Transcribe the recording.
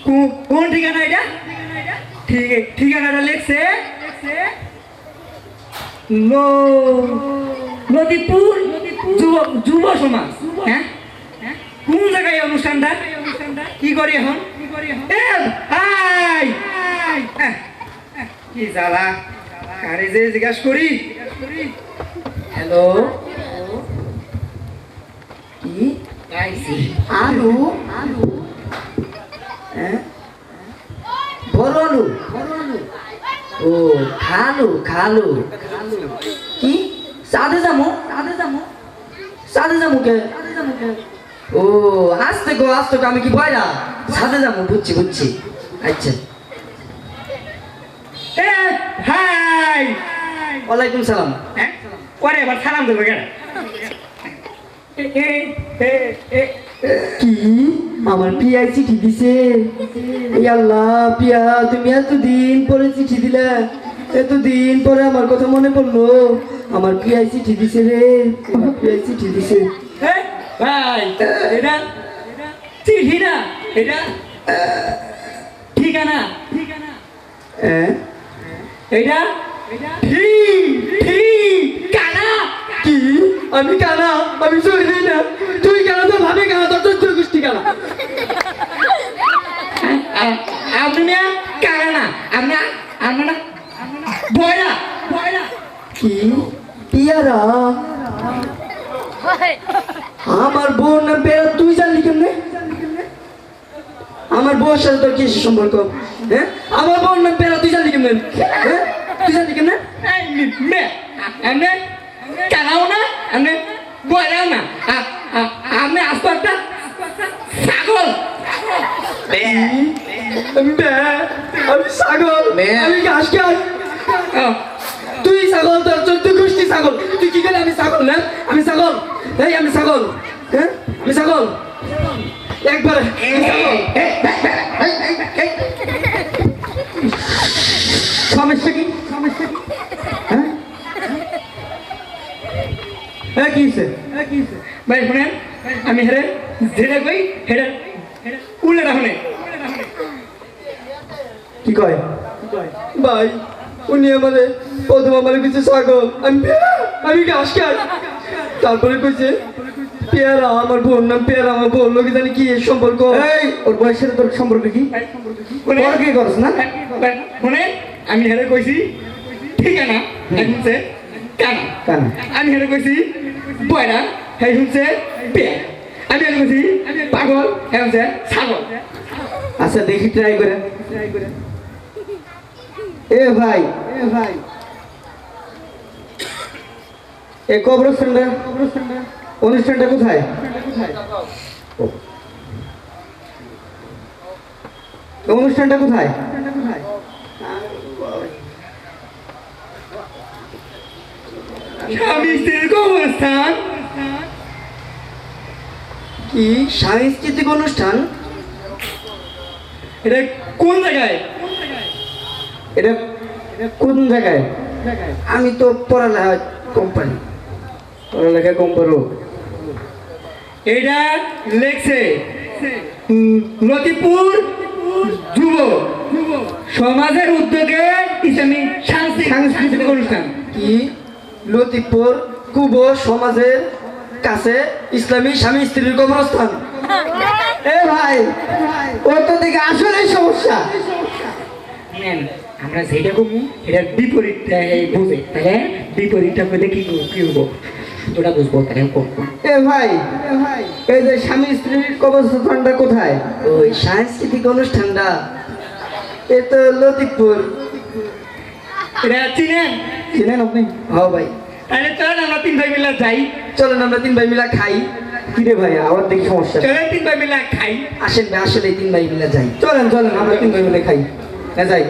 কোন ঠিকানা এটা? ঠিকানাটা লেখছে লতিপুর যুব সমাজ। হ্যাঁ, কোন জায়গায় অনুষ্ঠানটা? কি করি এখন? কি জ্বালা, কারে যে জিজ্ঞাসা করি। হ্যালো, কি আলু? হ্যাঁ, বড় আলু। ও খালু কি সাদে যামু কে? ও আসতে গো আমি কি বয়রা সাদে যামু, বুঝছি। আচ্ছা, হাই, ওয়ালাইকুম সালাম। হ্যাঁ, পরে এবার সালাম দেবো কেন? কি আমার পিয়াই চিঠি দিছে? এই আল্লাহ, পিয়া তুমি এতদিন পরে চিঠি দিলা, এতদিন পরে আমার কথা মনে পড়লো। আমার পিয়াই চিঠি দিছে রে, পিয়াই চিঠি দিছে। ভাই, এটা চিঠি না, এটা ঠিকানা। এটা কানা। কি আমি কানা? আমি চলি না। তুই কানা, তো ভাবে কানা, তোর তুই গোষ্ঠী কানা। আপনি কানা না, আমরা বয়রা। কি পিয়ারা? আমার বোন না পেরা, তুই জানলি কেমনে? আমার বউর সাথে তোর কি সম্পর্ক? হ্যাঁ, আমার বোন না পেরা, তুই জানলি কেমনে? হ্যাঁ, তুই জানলি কেমনে? এমনি কানাও না, এমনি বয়রাও না। আমি আসতো একটা ছাগল। আমি ছাগল, আমি ঘাস খাই। তুই ছাগল, তোর 14 গোষ্ঠী ছাগল। তুই কি করে? আমি ছাগল না, আমি ছাগল। আমি ছাগল। হ্যাঁ, আমি ছাগল একবারে। সমস্যা কি? হ্যাঁ, কি ভাই শুনেন, আমি হেরে ধীরে কই, হেরে উল্লেটা শুনে। কি কয় ভাই? উনি আমাদের প্রথম আমার কিছু ছাগল, আমি ঘাস খাই। তারপরে কইছে পেয়ারা, আমার বোন নাম পেয়ারা। আমার বোন লোক জানি কি সম্পর্ক? ওর বয়সের তোর সম্পর্ক কি? কি করছ না? শুনে আমি হেরে কইছি ঠিকানা, শুনছে কানা। আমি হেরে কইছি বয়রা, হ্যাঁ শুনছে পেয়ার। আমি হেরে কইছি পাগল, হ্যাঁ শুনছে ছাগল। আচ্ছা, দেখি ট্রাই করে। এ ভাই, এই কবরস্থানটা অনুষ্ঠানটা কোথায়? অনুষ্ঠানটা কোথায়? স্বামী স্ত্রীর কবরস্থান। কি সাংস্কৃতিক অনুষ্ঠান? এটা কোন জায়গায়? এটা কোন জায়গায়? আমি তো পড়ালেখা কম পারো। এটা লেখছে লতিপুর যুব সমাজের উদ্যোগে ইসলামী সাংস্কৃতিক অনুষ্ঠান। কি লতিপুর যুব সমাজের কাছে ইসলামী স্বামী স্ত্রীর কবরস্থান? এ ভাই, ওর তো দেখে আসলে সমস্যা। আমরা যেটা কমু এটার বিপরীতটা বুঝে, তাহলে বিপরীতটা বলে কি হবো তোরা বুঝবো। তাহলে এ ভাই, এই যে স্বামী স্ত্রীর কবরস্থানটা কোথায়? ওই সাংস্কৃতিক অনুষ্ঠানটা এ তো লতিপুর। এটা চিনেন আপনি? হ্যাঁ ভাই। তাহলে চলেন আমরা 3 ভাই মিলে যাই। চলেন আমরা 3 ভাই মিলে খাই। কিরে ভাই, আবার দেখি সমস্যা। চলেন 3 ভাই মিলে খাই। আসেন ভাই, আসলে 3 ভাই মিলে যাই। চলেন আমরা 3 ভাই মিলে খাই। যাই।